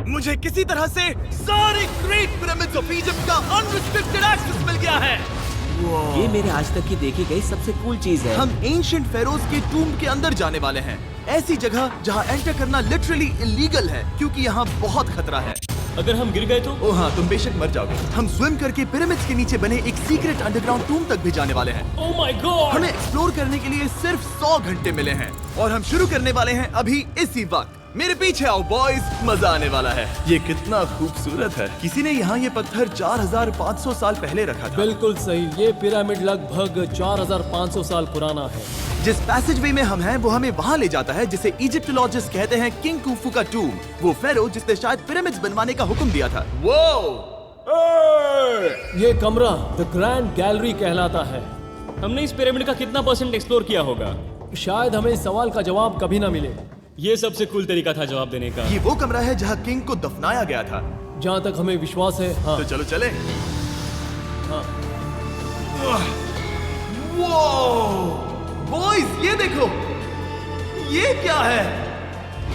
मुझे किसी तरह से सारे ग्रेट पिरामिड्स ऑफ इजिप्ट का अनरिस्ट्रिक्टेड एक्सेस मिल गया है। ये मेरे आज तक की देखी गई सबसे कूल चीज है। हम एंशिएंट फेरोज के टूम के अंदर जाने वाले हैं, ऐसी जगह जहाँ एंटर करना लिटरली इलीगल है क्योंकि यहाँ बहुत खतरा है। अगर हम गिर गए तो? ओ हाँ, तुम बेशक मर जाओगे। हम स्विम करके पिरामिड्स के नीचे बने एक सीक्रेट अंडरग्राउंड टूम तक भी जाने वाले हैं। Oh my God! हमें एक्सप्लोर करने के लिए सिर्फ 100 घंटे मिले हैं और हम शुरू करने वाले हैं अभी इसी वक्त। मेरे पीछे आओ बॉयज, मजा आने वाला है। ये कितना खूबसूरत है। किसी ने यहाँ ये पत्थर 4500 साल पहले रखा था। बिल्कुल सही, ये पिरामिड लगभग 4500 साल पुराना है। जिस पैसेजवे में हम हैं वो हमें वहाँ ले जाता है जिसे इजिप्टोलॉजिस्ट कहते हैं किंग कुफू का टूम, वो फेरो जिसने शायद पिरामिड्स बनवाने का हुक्म दिया था। वो ये कमरा द ग्रैंड गैलरी कहलाता है। हमने इस पिरामिड का कितना % एक्सप्लोर किया होगा? शायद हमें इस सवाल का जवाब कभी ना मिले। ये सबसे कूल तरीका था जवाब देने का। ये वो कमरा है जहाँ किंग को दफनाया गया था। जहाँ तक हमें विश्वास है। हाँ। तो चलो चले। हाँ। बॉयज ये देखो, ये क्या है?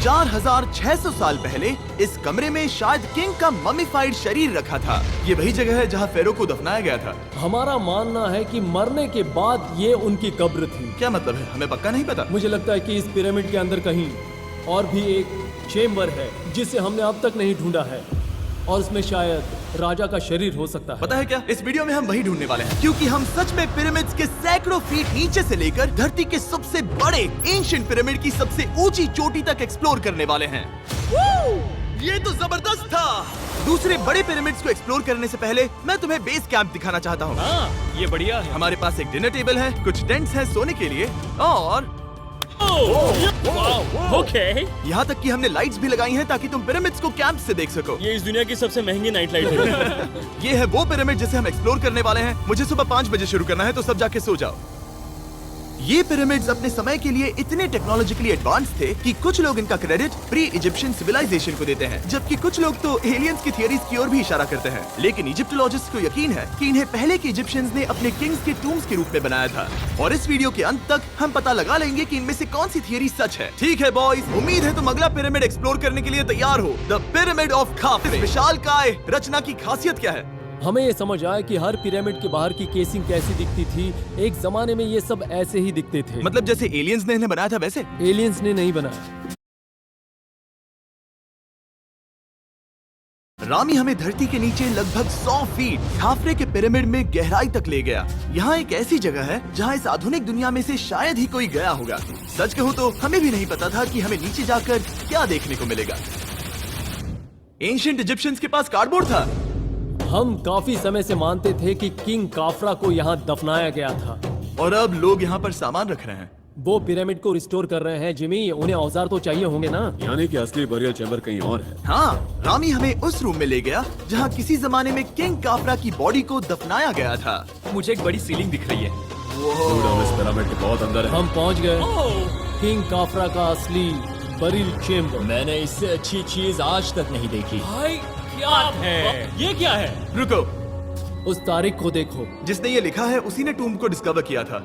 4600 साल पहले इस कमरे में शायद किंग का ममीफाइड शरीर रखा था। ये वही जगह है जहाँ फेरो को दफनाया गया था। हमारा मानना है कि मरने के बाद ये उनकी कब्र थी। क्या मतलब है? हमें पक्का नहीं पता। मुझे लगता है कि इस पिरामिड के अंदर कहीं और भी एक चेम्बर है जिसे हमने अब तक नहीं ढूंढा है और उसमें शायद राजा का शरीर हो सकता है। पता है क्या, इस वीडियो में हम वही ढूंढने वाले हैं क्योंकि हम सच में पिरामिड्स के सैकड़ों फीट नीचे से लेकर धरती के सबसे बड़े एंशिएंट पिरामिड की सबसे ऊंची चोटी तक एक्सप्लोर करने वाले हैं। ये तो जबरदस्त था। दूसरे बड़े पिरामिड्स को एक्सप्लोर करने से पहले मैं तुम्हें बेस कैंप दिखाना चाहता हूँ। हाँ, ये बढ़िया है। हमारे पास एक डिनर टेबल है, कुछ टेंट्स हैं सोने के लिए और ओके। यहाँ तक कि हमने लाइट्स भी लगाई हैं ताकि तुम पिरामिड्स को कैंप से देख सको। ये इस दुनिया की सबसे महंगी नाइट लाइट है। ये है वो पिरामिड जिसे हम एक्सप्लोर करने वाले हैं। मुझे सुबह 5 बजे शुरू करना है तो सब जाके सो जाओ। ये पिरामिड्स अपने समय के लिए इतने टेक्नोलॉजिकली एडवांस थे कि कुछ लोग इनका क्रेडिट प्री इजिप्शियन सिविलाइजेशन को देते हैं, जबकि कुछ लोग तो एलियंस की थियरीज की ओर भी इशारा करते हैं। लेकिन इजिप्टोलॉजिस्ट को यकीन है कि इन्हें पहले के इजिप्शियंस ने अपने किंग्स के टूम्स के रूप में बनाया था। और इस वीडियो के अंत तक हम पता लगा लेंगे कि इनमें से कौन सी थियरी सच है। ठीक है बॉयज, उम्मीद है तुम अगला पिरामिड एक्सप्लोर करने के लिए तैयार हो। The pyramid of खाफरे। विशालकाय रचना की खासियत क्या है? हमें ये समझ आया कि हर पिरामिड के बाहर की केसिंग कैसी दिखती थी। एक जमाने में ये सब ऐसे ही दिखते थे। मतलब जैसे एलियंस ने इन्हें बनाया था वैसे? एलियंस ने नहीं बनाया। रामी हमें धरती के नीचे लगभग 100 फीट खाफरे के पिरामिड में गहराई तक ले गया। यहाँ एक ऐसी जगह है जहाँ इस आधुनिक दुनिया में से शायद ही कोई गया होगा। सच कहूँ तो हमें भी नहीं पता था कि हमें नीचे जाकर क्या देखने को मिलेगा। एंशिएंट इजिप्शियंस के पास कार्डबोर्ड था। हम काफी समय से मानते थे कि किंग काफरा को यहाँ दफनाया गया था और अब लोग यहाँ पर सामान रख रहे हैं। वो पिरामिड को रिस्टोर कर रहे हैं। जिमी, उन्हें औजार तो चाहिए होंगे ना? यानी कि असली बरियल चैम्बर कहीं और है। हाँ, रामी हमें उस रूम में ले गया जहाँ किसी जमाने में किंग काफरा की बॉडी को दफनाया गया था। मुझे एक बड़ी सीलिंग दिख रही है। दुड, हम इस पिरामिड के बहुत अंदर है। हम पहुँच गए किंग काफरा का असली बरियल चेम्बर। मैंने इससे अच्छी चीज आज तक नहीं देखी। भाई क्या है? ये क्या है? रुको, उस तारीख को देखो। जिसने ये लिखा है उसी ने टूम को डिस्कवर किया था।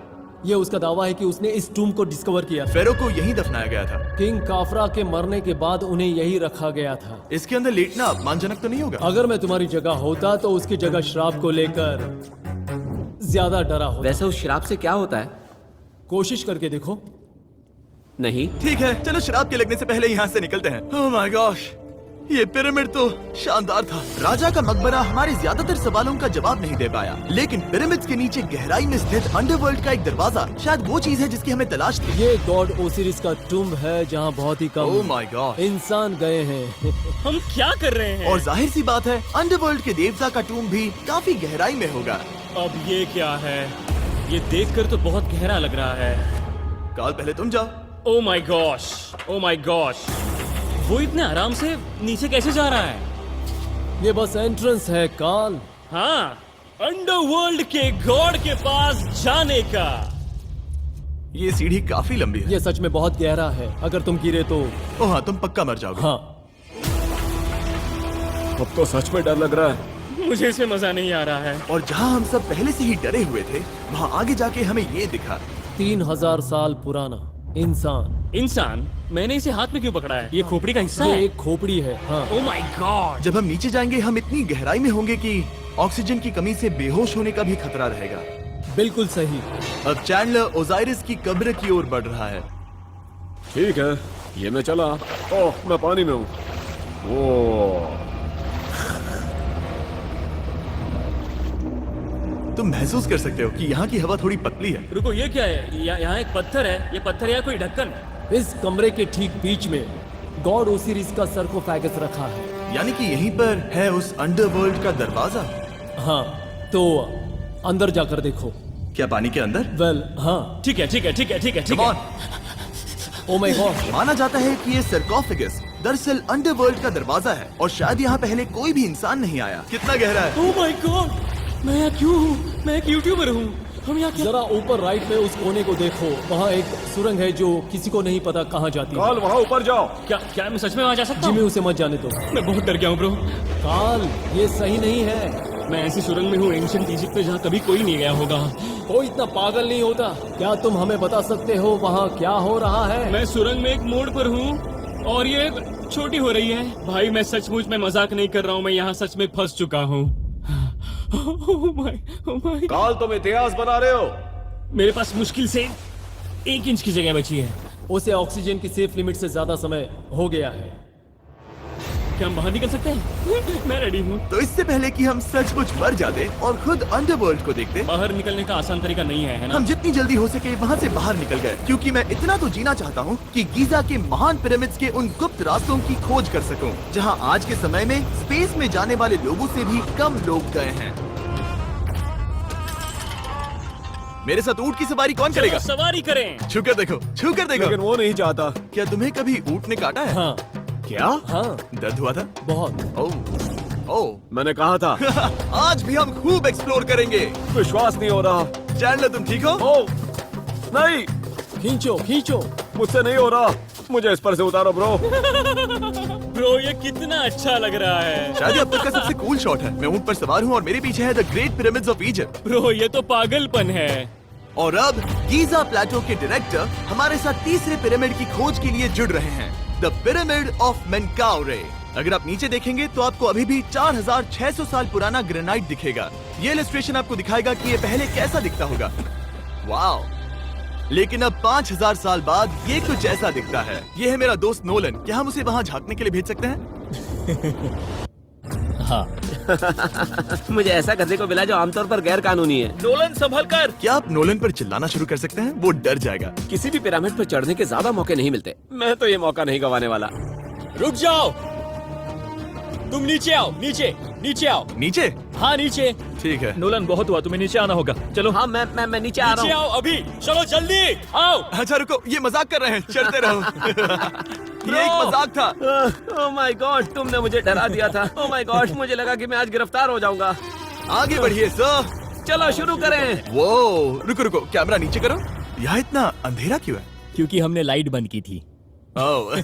ये उसका दावा है कि उसने इस टूम को डिस्कवर किया था। फेरो को यहीं दफनाया गया था। किंग काफरा के मरने के बाद उन्हें यही रखा गया था। इसके अंदर लेटना अपमानजनक तो नहीं होगा? अगर मैं तुम्हारी जगह होता तो उसकी जगह शराब को लेकर ज्यादा डरा होता। वैसे उस शराब से क्या होता है? कोशिश करके देखो। नहीं। ठीक है, चलो शराब के लगने से पहले यहाँ से निकलते हैं। ओह माय गॉश, ये पिरामिड तो शानदार था। राजा का मकबरा हमारे ज्यादातर सवालों का जवाब नहीं दे पाया, लेकिन पिरामिड्स के नीचे गहराई में स्थित अंडरवर्ल्ड का एक दरवाजा शायद वो चीज है जिसकी हमें तलाश थी। ये गॉड ओसिरिस का टूम्ब है जहाँ बहुत ही ओह कम माय गॉड इंसान गए हैं। हम क्या कर रहे हैं? और जाहिर सी बात है अंडरवर्ल्ड के देवता का टूम्ब भी काफी गहराई में होगा। अब ये क्या है? ये देखकर तो बहुत गहरा लग रहा है। काल, पहले तुम जाओ। Oh my gosh, oh my gosh, वो इतने आराम से नीचे कैसे जा रहा है? ये बस एंट्रेंस है काल। हाँ, अंडरवर्ल्ड के गॉड के पास जाने का। ये सीढ़ी काफी लंबी है। ये सच में बहुत गहरा है। अगर तुम गिरे तो ओह हाँ, तुम पक्का मर जाओगे। हाँ। अब तो सच में डर लग रहा है। मुझे इसमें मजा नहीं आ रहा है। और जहाँ हम सब पहले से ही डरे हुए थे, वहाँ आगे जाके हमें ये दिखा। 3000 साल पुराना इंसान इंसान, मैंने इसे हाथ में क्यों पकड़ा है? ये खोपड़ी का हिस्सा ये है। एक खोपड़ी है। हाँ, ओ माय गॉड। जब हम नीचे जाएंगे हम इतनी गहराई में होंगे कि ऑक्सीजन की कमी से बेहोश होने का भी खतरा रहेगा। बिल्कुल सही। अब चैंडलर ओजाइरिस की कब्र की ओर बढ़ रहा है। ठीक है, ये मैं चला। ओह, मैं पानी में हूँ। ओह, तुम महसूस कर सकते हो कि यहाँ की हवा थोड़ी पतली है। रुको, ये क्या है? यहाँ एक पत्थर है। ये पत्थर या कोई ढक्कन? इस कमरे के ठीक बीच में गॉड ओसिरिस का सरकोफेगस रखा है। यानी कि यहीं पर है उस अंडरवर्ल्ड का दरवाजा। हाँ, तो अंदर जाकर देखो। क्या पानी के अंदर? वेल, हाँ। ठीक है, ठीक है, ठीक है, ठीक है, ठीक Come है। on! Oh my God. माना जाता है कि ये सरकोफेगस दरअसल अंडरवर्ल्ड का दरवाजा है और शायद यहाँ पहले कोई भी इंसान नहीं आया। कितना गहरा है? ओ माय गॉड, मैं यहाँ क्यों हूँ? मैं एक यूट्यूबर हूँ। हम यहाँ क्या? जरा ऊपर राइट में उस कोने को देखो, वहाँ एक सुरंग है जो किसी को नहीं पता कहाँ जाती है। काल, वहाँ ऊपर जाओ। क्या मैं सच में वहाँ जा सकता जिमी, हूँ? उसे मत जाने दो। मैं बहुत डर गया हूँ ब्रो। काल, ये सही नहीं है। मैं ऐसी सुरंग में हूँ एंशिएंट इजिप्ट में जहाँ कभी कोई नहीं गया होगा। कोई इतना पागल नहीं होता। क्या तुम हमें बता सकते हो वहाँ क्या हो रहा है? मैं सुरंग में एक मोड़ पर हूँ और ये छोटी हो रही है। भाई मैं सचमुच में मजाक नहीं कर रहा हूँ, मैं यहाँ सच में फंस चुका हूँ। Oh my। काल, तुम इतिहास बना रहे हो। मेरे पास मुश्किल से 1 इंच की जगह बची है। उसे ऑक्सीजन की सेफ लिमिट से ज्यादा समय हो गया है। क्या हम बाहर निकल सकते हैं? मैं रेडी हूँ। तो इससे पहले कि हम सचमुच मर जाते और खुद अंडरवर्ल्ड को देखते, बाहर निकलने का आसान तरीका नहीं है ना? हम जितनी जल्दी हो सके वहाँ से बाहर निकल गए, क्योंकि मैं इतना तो जीना चाहता हूँ कि गीजा के महान पिरामिड्स के उन गुप्त रास्तों की खोज कर सकूं, जहाँ आज के समय में स्पेस में जाने वाले लोगों से भी कम लोग गए हैं। मेरे साथ ऊंट की सवारी कौन चलो करेगा? सवारी करें। छू कर देखो, छू कर देखो। लेकिन वो नहीं चाहता। क्या तुम्हें कभी ऊंट ने काटा है? हाँ, क्या? हाँ, दर्द हुआ था? बहुत। ओह, ओह। मैंने कहा था। आज भी हम खूब एक्सप्लोर करेंगे। विश्वास नहीं हो रहा। चैंडलर, तुम ठीक हो? ओह, नहीं, खींचो, खींचो। मुझसे नहीं हो रहा। मुझे इस पर से उतारो ब्रो। ब्रो ये कितना अच्छा लग रहा है। शायद ये अब तक का सबसे कूल शॉट है। मैं ऊंट पर सवार हूँ और मेरे पीछे है the great pyramids of Egypt. Bro ये तो पागलपन है। और अब गीजा प्लेटो के डायरेक्टर हमारे साथ तीसरे पिरामिड की खोज के लिए जुड़ रहे हैं, द पिरामिड ऑफ मेनकाउरे। अगर आप नीचे देखेंगे तो आपको अभी भी 4600 साल पुराना ग्रेनाइट दिखेगा। ये इलस्ट्रेशन आपको दिखाएगा कि ये पहले कैसा दिखता होगा। वाओ! लेकिन अब 5000 साल बाद ये कुछ ऐसा दिखता है। ये है मेरा दोस्त नोलन। क्या हम उसे वहाँ झांकने के लिए भेज सकते हैं? मुझे ऐसा करने को मिला जो आमतौर पर गैर कानूनी है। नोलन संभल कर। क्या आप नोलन पर चिल्लाना शुरू कर सकते हैं? वो डर जाएगा। किसी भी पिरामिड पर चढ़ने के ज्यादा मौके नहीं मिलते। मैं तो ये मौका नहीं गंवाने वाला। रुक जाओ, तुम नीचे आओ, नीचे नीचे आओ। नीचे? हाँ नीचे। ठीक है। नोलन बहुत हुआ, तुम्हें नीचे आना होगा। चलो हाँ, मैं नीचे आ नीचे रहा हूँ। आओ अभी, चलो जल्दी आओ। अच्छा रुको, ये मजाक कर रहे हैं। चढ़ते रहो। ये एक मजाक था। ओह माय गॉड, तुमने मुझे डरा दिया था। ओह माय गॉड, मुझे लगा कि मैं आज गिरफ्तार हो जाऊंगा। आगे बढ़िए सर। चलो शुरू करें। वो रुको रुको, कैमरा नीचे करो। यहाँ इतना अंधेरा क्यों है? क्योंकि हमने लाइट बंद की थी। ओह,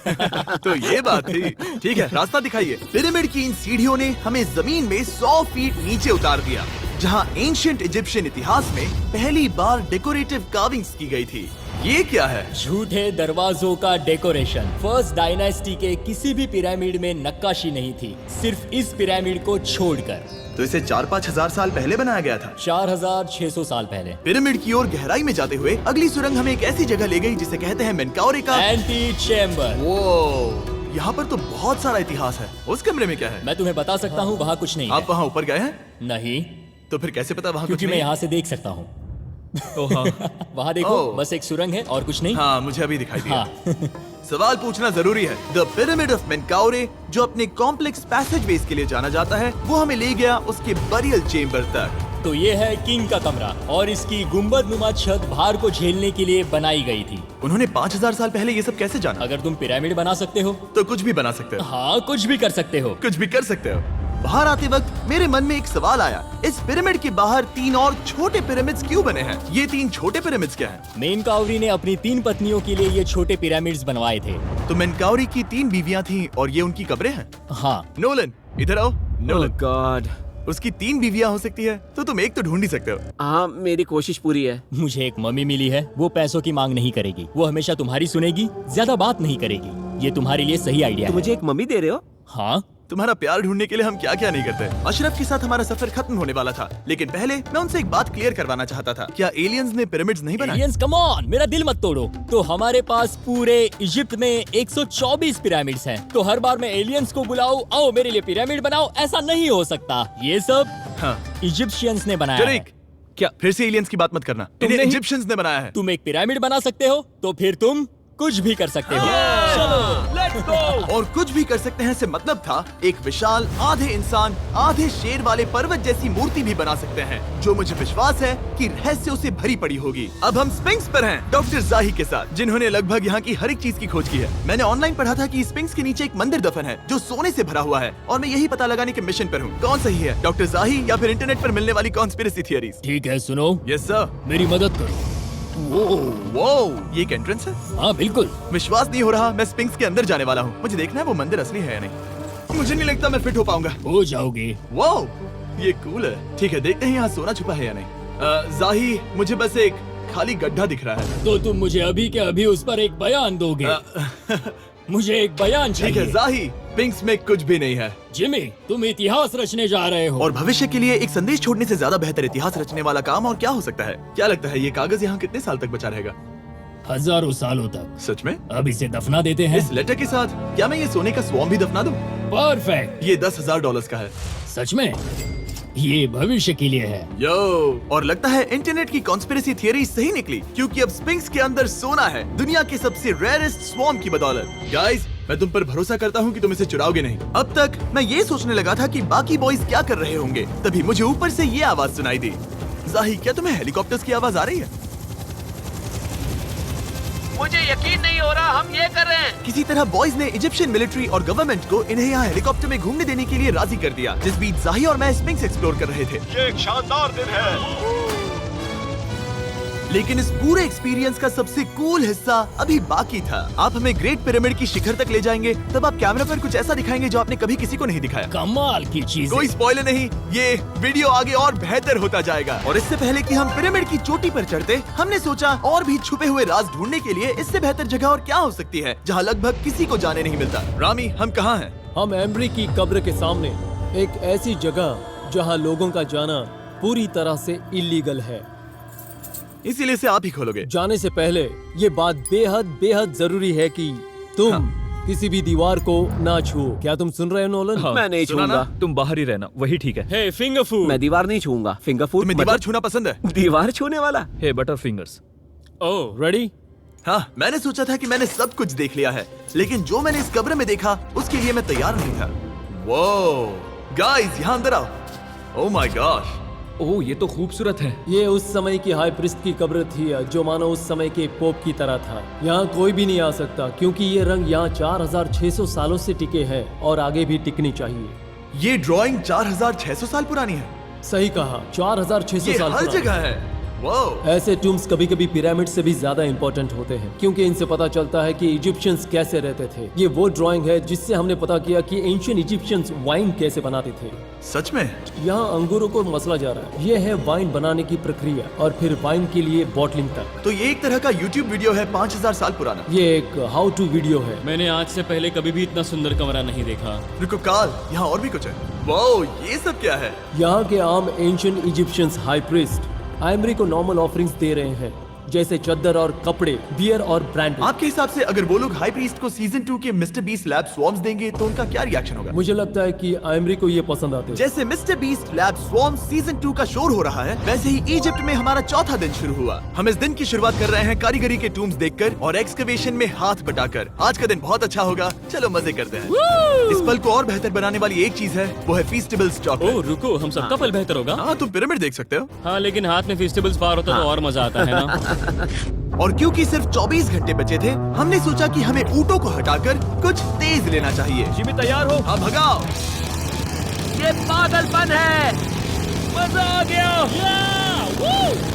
तो ये बात थी। ठीक है, रास्ता दिखाइए। पिरामिड की इन सीढ़ियों ने हमें जमीन में 100 फीट नीचे उतार दिया, जहाँ एंशिएंट इजिप्शियन इतिहास में पहली बार डेकोरेटिव कार्विंग्स की गई थी। ये क्या है? झूठे दरवाजों का डेकोरेशन। फर्स्ट डायनेस्टी के किसी भी पिरामिड में नक्काशी नहीं थी, सिर्फ इस पिरामिड को छोड़कर। तो इसे 4-5 हजार साल पहले बनाया गया था। 4600 साल पहले। पिरामिड की ओर गहराई में जाते हुए अगली सुरंग हमें एक ऐसी जगह ले गई जिसे कहते हैं मेनकाउरे का एंटी चेम्बर। वो यहाँ पर तो बहुत सारा इतिहास है। उस कमरे में क्या है? मैं तुम्हें बता सकता हूँ, वहाँ कुछ नहीं आप है। वहाँ ऊपर गए हैं? नहीं, तो फिर कैसे पता वहाँ कुछ क्योंकि मैं नहीं? यहाँ से देख सकता हूँ। वहाँ देखो, ओह। बस एक सुरंग है और कुछ नहीं। हाँ, मुझे अभी दिखाई दिया। हाँ। सवाल पूछना जरूरी है। द पिरामिड ऑफ मेनकाउरे, जो अपने कॉम्प्लेक्स पैसेजवेज के लिए जाना जाता है, वो हमें ले गया उसके बरियल चेम्बर तक। तो ये है किंग का कमरा और इसकी गुंबद नुमा छत भार को झेलने के लिए बनाई गई थी। उन्होंने 5000 साल पहले ये सब कैसे जाना? अगर तुम पिरामिड बना सकते हो तो कुछ भी बना सकते हो। हाँ, कुछ भी कर सकते हो। कुछ भी कर सकते हो। बाहर आते वक्त मेरे मन में एक सवाल आया, इस पिरामिड के बाहर 3 और छोटे पिरामिड्स क्यों बने हैं? ये 3 छोटे पिरामिड्स क्या हैं? मेनकाउरी ने अपनी 3 पत्नियों के लिए ये छोटे पिरामिड्स बनवाए थे। तो मेनकाउरी की 3 बीवियां थीं और ये उनकी कब्रें हैं। हाँ, नोलन, इधर आओ। नोलन, गॉड, उसकी 3 बीवियां हो सकती है, तो तुम एक तो ढूंढ ही सकते हो। हाँ, मेरी कोशिश पूरी है। मुझे एक मम्मी मिली है, वो पैसों की मांग नहीं करेगी, वो हमेशा तुम्हारी सुनेगी, ज्यादा बात नहीं करेगी। ये तुम्हारे लिए सही आइडिया तो है। मुझे एक मम्मी दे रहे हो? हाँ, तुम्हारा प्यार ढूंढने के लिए हम क्या क्या नहीं करते। अशरफ के साथ हमारा सफर खत्म होने वाला था, लेकिन पहले मैं उनसे एक बात क्लियर करवाना चाहता था। क्या एलियंस ने पिरामिड्स नहीं बनाए? एलियंस कम ऑन, मेरा दिल मत तोड़ो। तो हमारे पास पूरे इजिप्ट में 124 पिरामिड्स हैं। तो हर बार मैं एलियंस को बुलाऊं, आओ मेरे लिए पिरामिड बनाओ, ऐसा नहीं हो सकता। ये सब हाँ, इजिप्शियंस ने बनाया है। जरीक, क्या फिर से एलियंस की बात मत करना। तुमने इन्हें ही- इजिप्शियंस ने बनाया है। तुम एक पिरामिड बना सकते हो, तो फिर तुम कुछ भी कर सकते हो। Let's go. और कुछ भी कर सकते हैं से मतलब था एक विशाल आधे इंसान आधे शेर वाले पर्वत जैसी मूर्ति भी बना सकते हैं, जो मुझे विश्वास है कि रहस्यों से भरी पड़ी होगी। अब हम स्पिंक्स पर हैं, डॉक्टर जाही के साथ, जिन्होंने लगभग यहाँ की हर एक चीज की खोज की है। मैंने ऑनलाइन पढ़ा था कि स्पिंक्स के नीचे एक मंदिर दफन है जो सोने से भरा हुआ है, और मैं यही पता लगाने के मिशन पर हूँ। कौन सही है, डॉक्टर जाही या फिर इंटरनेट पर मिलने वाली कॉन्स्पिरेसी थियरीज? ठीक है, सुनो, यस सर। मेरी मदद करो। वो ये एक एंट्रेंस है? हाँ बिल्कुल। विश्वास नहीं हो रहा, मैं स्पिंक्स के अंदर जाने वाला हूँ। मुझे देखना है वो मंदिर असली है या नहीं। मुझे नहीं लगता मैं फिट हो पाऊंगा। हो जाओगे। वाओ, ये कूल है। ठीक है, देखते हैं यहाँ सोना छुपा है या नहीं। जाही, मुझे बस एक खाली गड्ढा दिख रहा है। तो तुम मुझे अभी के अभी उस पर एक बयान दोगे? मुझे एक बयान ठीक है चाहिए। जाही, पिंक्स में कुछ भी नहीं है। जिमी, तुम इतिहास रचने जा रहे हो। और भविष्य के लिए एक संदेश छोड़ने से ज्यादा बेहतर इतिहास रचने वाला काम और क्या हो सकता है? क्या लगता है ये कागज यहाँ कितने साल तक बचा रहेगा? हजारों सालों तक। सच में? अब इसे दफना देते हैं। इस लेटर के साथ क्या मैं ये सोने का स्वॉर्म भी दफना दूं? परफेक्ट। ये $10,000 का है। सच में? ये भविष्य के लिए है। यो, और लगता है इंटरनेट की कॉन्स्पिरेसी थियरी सही निकली, क्योंकि अब स्पिंक्स के अंदर सोना है, दुनिया के सबसे रेयरेस्ट स्वॉर्म की बदौलत। गाइस, मैं तुम पर भरोसा करता हूँ कि तुम इसे चुराओगे नहीं। अब तक मैं ये सोचने लगा था कि बाकी बॉयज क्या कर रहे होंगे, तभी मुझे ऊपर से ये आवाज सुनाई दी। जाही, क्या तुम्हें हेलीकॉप्टर्स की आवाज आ रही है? मुझे यकीन नहीं हो रहा हम ये कर रहे हैं। किसी तरह बॉयज ने इजिप्शियन मिलिट्री और गवर्नमेंट को इन्हें यहाँ हेलीकॉप्टर में घूमने देने के लिए राजी कर दिया, जिस बीच जाही और मैं स्पिंक्स एक्सप्लोर कर रहे थे। ये एक शानदार दिन है। लेकिन इस पूरे एक्सपीरियंस का सबसे कूल हिस्सा अभी बाकी था। आप हमें ग्रेट पिरामिड की शिखर तक ले जाएंगे, तब आप कैमरा पर कुछ ऐसा दिखाएंगे जो आपने कभी किसी को नहीं दिखाया। कमाल की चीज। कोई स्पॉइलर नहीं, ये वीडियो आगे और बेहतर होता जाएगा। और इससे पहले कि हम पिरामिड की चोटी पर चढ़ते, हमने सोचा और भी छुपे हुए राज ढूंढने के लिए इससे बेहतर जगह और क्या हो सकती है, जहाँ लगभग किसी को जाने नहीं मिलता। रामी, हम कहाँ हैं? हम एम्ब्री की कब्र के सामने, एक ऐसी जगह जहां लोगों का जाना पूरी तरह से इलीगल है। इसीलिए से आप ही खोलोगे। जाने से पहले ये बात बेहद बेहद जरूरी है कि तुम किसी भी दीवार को ना छुओ। क्या तुम सुन रहे हो नोलन? मैं नहीं सुना छूऊंगा। ना? तुम बाहर ही रहना, वही ठीक है। हे फिंगर फूड। मैं दीवार नहीं छूऊंगा। फिंगर फूड तुम्हें दीवार छूना पसंद है? दीवार छूने वाला? हे बटर फिंगर्स। ओह, रेडी? हाँ, मैंने सोचा था कि मैंने सब कुछ देख लिया है, लेकिन जो मैंने इस कब्र में देखा उसके लिए मैं तैयार नहीं था। वो गाइस, यहाँ अंदर आओ। ओह माय गॉश, ओह, ये तो खूबसूरत है। ये उस समय की हाई प्रिस्ट की कब्र थी, जो मानो उस समय के पोप की तरह था। यहाँ कोई भी नहीं आ सकता, क्योंकि ये रंग यहाँ 4600 सालों से टिके हैं और आगे भी टिकनी चाहिए। ये ड्राइंग 4600 साल पुरानी है। सही कहा, 4600 ये साल हर पुरानी। जगह है। वाह, ऐसे टूम्स कभी कभी पिरामिड से भी ज्यादा इंपॉर्टेंट होते हैं, क्योंकि इनसे पता चलता है कि इजिप्शियंस कैसे रहते थे। ये वो ड्राइंग है जिससे हमने पता किया कि एंशियंट इजिप्शियंस वाइन कैसे बनाते थे। सच में? यहाँ अंगूरों को मसला जा रहा है। ये है वाइन बनाने की प्रक्रिया और फिर वाइन के लिए बॉटलिंग तक। तो ये एक तरह का YouTube वीडियो है 5000 साल पुराना। ये एक हाउ टू वीडियो है। मैंने आज से पहले कभी भी इतना सुंदर कमरा नहीं देखा। रुको काल, यहाँ और भी कुछ है। वाओ, ये सब क्या है? यहाँ के आम एंशियंट इजिप्शियंस हाई प्रीस्ट आइमरी को नॉर्मल ऑफरिंग्स दे रहे हैं, जैसे चद्दर और कपड़े, बियर और ब्रांड। आपके हिसाब से अगर वो लोग हाई प्रीस्ट को सीजन 2 के मिस्टर बीस्ट लैब स्वॉर्म्स देंगे तो उनका क्या रिएक्शन होगा? मुझे लगता है कि आइमरी को ये पसंद आते हैं। जैसे मिस्टर बीस्ट लैब स्वॉर्म्स सीजन 2 का शोर हो रहा है, वैसे ही इजिप्ट में हमारा चौथा दिन शुरू हुआ। हम इस दिन की शुरुआत कर रहे हैं कारीगरी के टूम्स देखकर और एक्सकवेशन में हाथ बटाकर। आज का दिन बहुत अच्छा होगा, चलो मजे करते हैं। इस पल को और बेहतर बनाने वाली एक चीज है, वो है फीस्टेबल्स ओह चॉकलेट। रुको, हम सबका पल बेहतर होगा। हाँ, तुम पिरामिड देख सकते हो। हाँ, लेकिन हाथ में फेस्टिवल्स बार होता तो और मजा आता है ना। और क्योंकि सिर्फ 24 घंटे बचे थे, हमने सोचा कि हमें ऊँटों को हटाकर कुछ तेज लेना चाहिए। जिमी तैयार हो? हाँ, भगाओ। ये पागलपन है। मजा आ गया।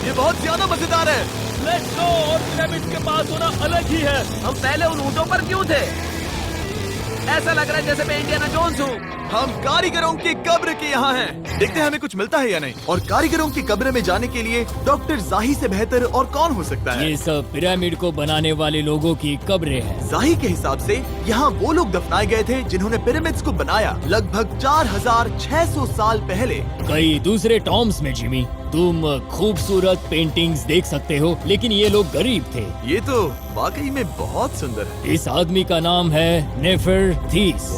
ये बहुत ज्यादा मजेदार है। Let's go. और पिरामिड के पास होना अलग ही है। हम पहले उन ऊँटों पर क्यों थे? ऐसा लग रहा है जैसे मैं इंडियाना जोन्स हूँ। हम कारीगरों की कब्र के यहाँ हैं। देखते हैं हमें कुछ मिलता है या नहीं। और कारीगरों की कब्र में जाने के लिए डॉक्टर जाही से बेहतर और कौन हो सकता है। ये सब पिरामिड को बनाने वाले लोगों की कब्रें हैं। जाही के हिसाब से यहाँ वो लोग दफनाए गए थे जिन्होंने पिरामिड्स को बनाया लगभग 4600 साल पहले। कई दूसरे टॉम्स में जिमी, तुम खूबसूरत पेंटिंग्स देख सकते हो, लेकिन ये लोग गरीब थे। ये तो वाकई में बहुत सुंदर है। इस आदमी का नाम है नेफरथीस।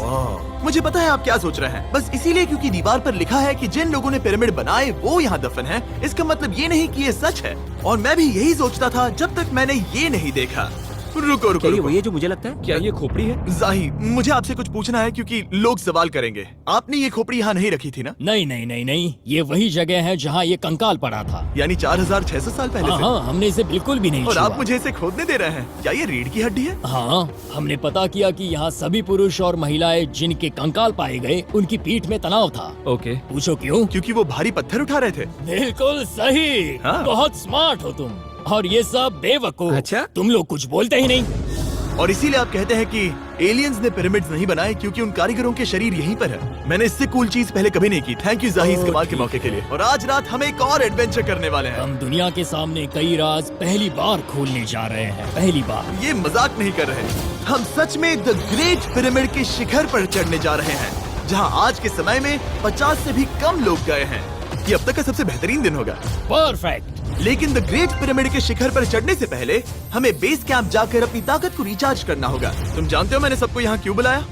मुझे पता है आप क्या सोच रहे हैं, बस इसीलिए क्योंकि दीवार पर लिखा है कि जिन लोगों ने पिरामिड बनाए वो यहाँ दफन है, इसका मतलब ये नहीं कि ये सच है। और मैं भी यही सोचता था जब तक मैंने ये नहीं देखा। रुको रुको, रुको। ये जो मुझे लगता है। क्या ये खोपड़ी है? जाही, मुझे आपसे कुछ पूछना है क्योंकि लोग सवाल करेंगे। आपने ये खोपड़ी यहाँ नहीं रखी थी ना? नहीं नहीं नहीं नहीं, ये वही जगह है जहाँ ये कंकाल पड़ा था। यानी 4600 साल पहले से? हाँ, हमने इसे बिल्कुल भी नहीं और छुआ। आप मुझे इसे खोदने दे रहे हैं? क्या ये रीढ़ की हड्डी है? हाँ, हमने पता किया कि यहाँ सभी पुरुष और महिलाएं जिनके कंकाल पाए गए उनकी पीठ में तनाव था। ओके। पूछो क्यों? क्योंकि वो भारी पत्थर उठा रहे थे। बिल्कुल सही। हाँ। बहुत स्मार्ट हो तुम। और ये सब बेवकूफ। अच्छा? तुम लोग कुछ बोलते ही नहीं। और इसीलिए आप कहते हैं कि एलियंस ने पिरामिड्स नहीं बनाए क्योंकि उन कारीगरों के शरीर यहीं पर है। मैंने इससे कूल चीज पहले कभी नहीं की। थैंक यू जाही इस कमाल के मौके के लिए। और आज रात हम एक और एडवेंचर करने वाले हैं। हम दुनिया के सामने कई राज पहली बार खोलने जा रहे हैं। पहली बार। ये मजाक नहीं कर रहे। हम सच में द ग्रेट पिरामिड के शिखर पर चढ़ने जा रहे हैं, जहां आज के समय में 50 से भी कम लोग गए हैं। ये अब तक का सबसे बेहतरीन दिन होगा। परफेक्ट। लेकिन द ग्रेट पिरामिड के शिखर पर चढ़ने से पहले हमें बेस कैंप जाकर अपनी ताकत को रिचार्ज करना होगा। तुम जानते हो मैंने सबको यहाँ क्यों बुलाया?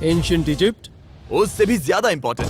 Ancient Egypt. उससे भी ज्यादा इम्पोर्टेंट,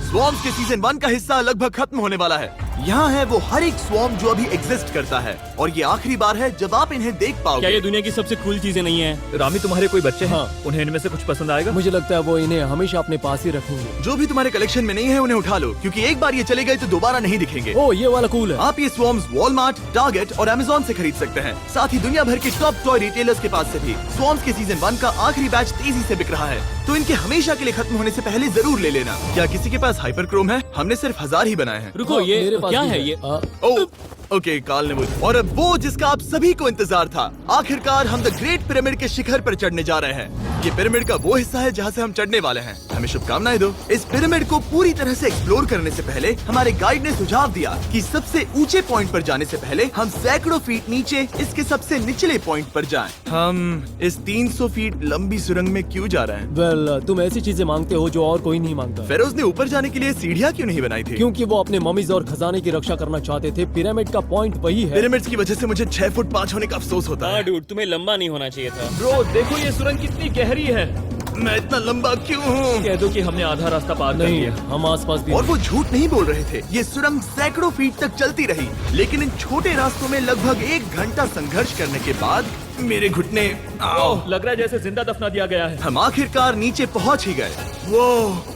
स्वॉर्म्स के सीजन 1 का हिस्सा लगभग खत्म होने वाला है। यहाँ है वो हर एक स्वॉर्म जो अभी एग्जिस्ट करता है, और ये आखिरी बार है जब आप इन्हें देख क्या पाओगे। ये दुनिया की सबसे कूल चीजें नहीं है? रामी, तुम्हारे कोई बच्चे हैं? हाँ। उन्हें इनमें से कुछ पसंद आएगा? मुझे लगता है वो इन्हें हमेशा अपने पास ही रखेंगे। जो भी तुम्हारे कलेक्शन में नहीं है उन्हें उठा लो, क्योंकि एक बार ये चले गए तो दोबारा नहीं दिखेंगे। ओ, ये वाला कूल है। आप ये स्वॉर्म्स वॉलमार्ट, टारगेट और अमेज़न से खरीद सकते हैं। साथ ही दुनिया भर के टॉप टॉय रिटेलर्स के पास से भी। स्वॉर्म्स के सीजन 1 का आखिरी बैच तेजी से बिक रहा है, तो इनके हमेशा के लिए खत्म होने से पहले जरूर ले लेना। क्या किसी के पास हाइपर क्रोम है? हमने सिर्फ 1000 ही बनाए हैं। रुको, हाँ, ये मेरे पास क्या भी है ये? ओह, ओके, काल ने मुझे। और अब वो जिसका आप सभी को इंतजार था, आखिरकार हम द ग्रेट पिरामिड के शिखर पर चढ़ने जा रहे हैं। ये पिरामिड का वो हिस्सा है जहाँ से हम चढ़ने वाले हैं। हमें शुभकामनाएं दो। इस पिरामिड को पूरी तरह से एक्सप्लोर करने से पहले हमारे गाइड ने सुझाव दिया कि सबसे ऊंचे पॉइंट पर जाने से पहले हम सैकड़ों फीट नीचे इसके सबसे निचले पॉइंट पर जाएं। हम इस 300 फीट लंबी सुरंग में क्यों जा रहे हैं? वेल, तुम ऐसी चीजें मांगते हो जो और कोई नहीं मांगता। फेरोज ने ऊपर जाने के लिए सीढ़ियाँ क्यों नहीं बनाई थी? क्योंकि वो अपने ममीज और खजाने की रक्षा करना चाहते थे। पिरामिड का पॉइंट वही है। पिरामिड्स की वजह से मुझे 6 फुट 5 होने का अफसोस होता हाँ है। डूड, तुम्हें लंबा नहीं होना चाहिए था। ब्रो, देखो ये सुरंग कितनी गहरी है। मैं इतना लंबा क्यों हूँ? कह दो कि हमने आधा रास्ता पार कर नहीं, लिया। हम आसपास भी और वो झूठ नहीं बोल रहे थे। ये सुरंग सैकड़ों फीट तक चलती रही, लेकिन इन छोटे रास्तों में लगभग 1 घंटा संघर्ष करने के बाद मेरे घुटने ओह, लग रहा है जैसे जिंदा दफना दिया गया है। हम आखिरकार नीचे पहुंच ही गए। वो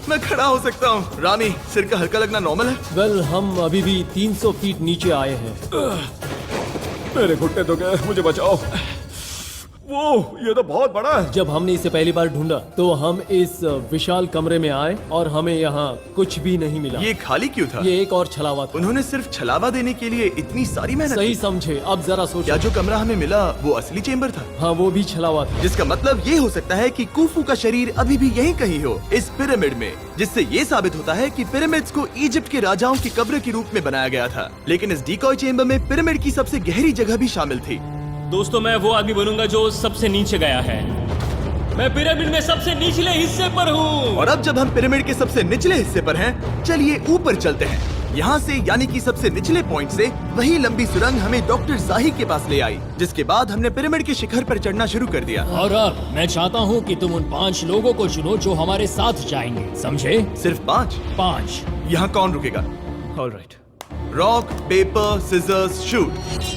मैं खड़ा हो सकता हूँ। रामी, सिर का हल्का लगना नॉर्मल है? वेल, हम अभी भी 300 फीट नीचे आए हैं। मेरे घुटने तो गए, मुझे बचाओ। वो ये तो बहुत बड़ा है। जब हमने इसे पहली बार ढूंढा तो हम इस विशाल कमरे में आए और हमें यहाँ कुछ भी नहीं मिला। ये खाली क्यों था? ये एक और छलावा था। उन्होंने सिर्फ छलावा देने के लिए इतनी सारी मेहनत सही की। समझे। अब जरा सोचो। क्या जो कमरा हमें मिला वो असली चेम्बर था? हाँ, वो भी छलावा था। जिसका मतलब ये हो सकता है कि कुफू का शरीर अभी भी यहीं कहीं हो, इस पिरामिड में, जिससे ये साबित होता है कि पिरामिड्स को इजिप्ट के राजाओं की कब्र के रूप में बनाया गया था। लेकिन इस डिकॉय चेम्बर में पिरामिड की सबसे गहरी जगह भी शामिल थी। दोस्तों, मैं वो आदमी बनूंगा जो सबसे नीचे गया है। मैं पिरामिड में सबसे निचले हिस्से पर हूँ। और अब जब हम पिरामिड के सबसे निचले हिस्से पर हैं, चलिए ऊपर चलते हैं। यहाँ से यानी कि सबसे निचले पॉइंट से वही लंबी सुरंग हमें डॉक्टर जाही के पास ले आई, जिसके बाद हमने पिरामिड के शिखर पर चढ़ना शुरू कर दिया। और अब मैं चाहता हूँ कि तुम उन 5 लोगों को चुनो जो हमारे साथ जाएंगे, समझे? सिर्फ 5? 5। यहाँ कौन रुकेगा? Alright. Rock, paper, scissors, shoot.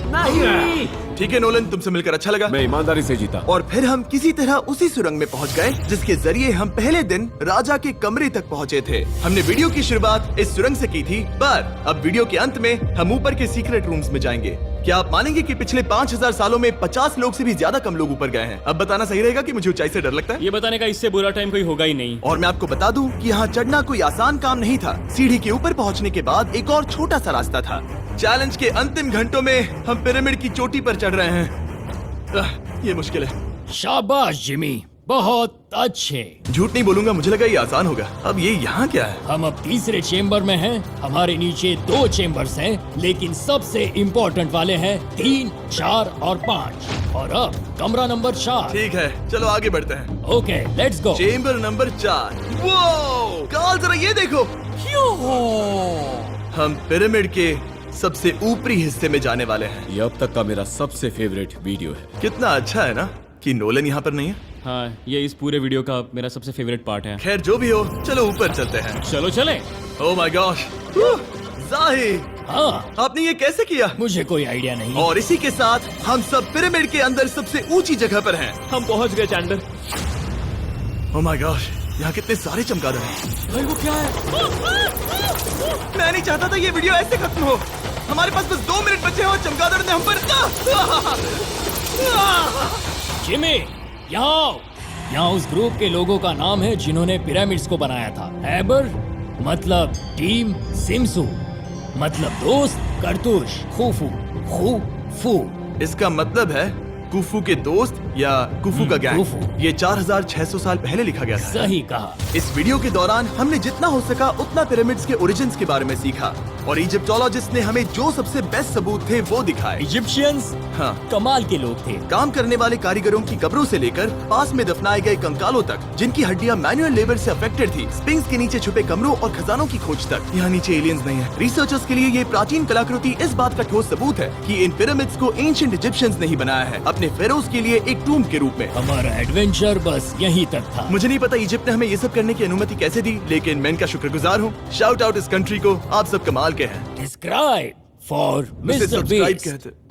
नहीं। ठीक है नोलन, तुमसे मिलकर अच्छा लगा। मैं ईमानदारी से जीता। और फिर हम किसी तरह उसी सुरंग में पहुंच गए जिसके जरिए हम पहले दिन राजा के कमरे तक पहुंचे थे। हमने वीडियो की शुरुआत इस सुरंग से की थी, पर अब वीडियो के अंत में हम ऊपर के सीक्रेट रूम्स में जाएंगे। क्या आप मानेंगे कि पिछले 5000 सालों में 50 लोग से भी ज्यादा कम लोग ऊपर गए हैं? अब बताना सही रहेगा कि मुझे ऊंचाई से डर लगता है। ये बताने का इससे बुरा टाइम कोई होगा ही नहीं। और मैं आपको बता दूं कि यहाँ चढ़ना कोई आसान काम नहीं था। सीढ़ी के ऊपर पहुँचने के बाद एक और छोटा सा रास्ता था। चैलेंज के अंतिम घंटों में हम पिरामिड की चोटी पर चढ़ रहे हैं। ये मुश्किल है। शाबाश जिमी, बहुत अच्छे। झूठ नहीं बोलूंगा, मुझे लगा ये आसान होगा। अब ये यहाँ क्या है? हम अब तीसरे चेम्बर में हैं। हमारे नीचे 2 चेम्बर्स हैं, लेकिन सबसे इम्पोर्टेंट वाले हैं 3, 4 और 5। और अब कमरा नंबर 4। ठीक है, चलो आगे बढ़ते हैं। Okay, let's go. Chamber number 4। वो कार्ल, जरा ये देखो। हम पिरामिड के सबसे ऊपरी हिस्से में जाने वाले हैं। ये अब तक का मेरा सबसे फेवरेट वीडियो है। कितना अच्छा है ना कि नोलन यहाँ पर नहीं है। हाँ, ये इस पूरे वीडियो का मेरा सबसे फेवरेट पार्ट है। खैर जो भी हो, चलो ऊपर चलते हैं। चलो चले। ओह माय गॉश, जाहिर, हाँ, आपने ये कैसे किया? मुझे कोई आइडिया नहीं। और इसी के साथ हम सब पिरामिड के अंदर सबसे ऊंची जगह पर हैं। हम पहुंच गए चैंडलर। ओह माय गॉश, यहाँ कितने सारे चमगादड़ हैं। भाई वो क्या है? मैं नहीं चाहता था ये वीडियो ऐसे खत्म हो। हमारे पास बस 2 मिनट बचे हैं और चमगादड़ ने हम पर जिमी, यहाँ आओ। यहाँ उस ग्रुप के लोगों का नाम है जिन्होंने पिरामिड्स को बनाया था। एबर मतलब टीम, सिमसू मतलब दोस्त, करतूश, खूफू, खूफू। इसका मतलब है कुफू के दोस्त या कुफू का गैंग। कुफू। ये 4600 साल पहले लिखा गया था। सही कहा। इस वीडियो के दौरान हमने जितना हो सका उतना पिरामिड्स के ओरिजिन्स के बारे में सीखा और इजिप्टोलॉजिस्ट ने हमें जो सबसे बेस्ट सबूत थे वो दिखाए। इजिप्शियंस हाँ, कमाल के लोग थे। काम करने वाले कारीगरों की कब्रों से लेकर पास में दफनाए गए कंकालों तक, जिनकी हड्डियां मैनुअल लेबर से अफेक्टेड थी, स्पिंक्स के नीचे छुपे कमरों और खजानों की खोज तक। यहाँ नीचे एलियंस नहीं है। रिसर्चर्स के लिए ये प्राचीन कलाकृति इस बात का ठोस सबूत है कि इन पिरामिड्स को एंशिएंट इजिप्शियंस ने ही बनाया है, अपने फेरोज के लिए एक टूम्ब के रूप में। हमारा एडवेंचर बस यहीं तक था। मुझे नहीं पता इजिप्ट ने हमें ये सब करने की अनुमति कैसे दी, लेकिन मैं इनका शुक्रगुजार हूँ। शाउट आउट इस कंट्री को, आप सब कमाल के हैं। डिस्क्राइब फॉर उसे मिस्टर सब्सक्राइब बीस्ट। कहते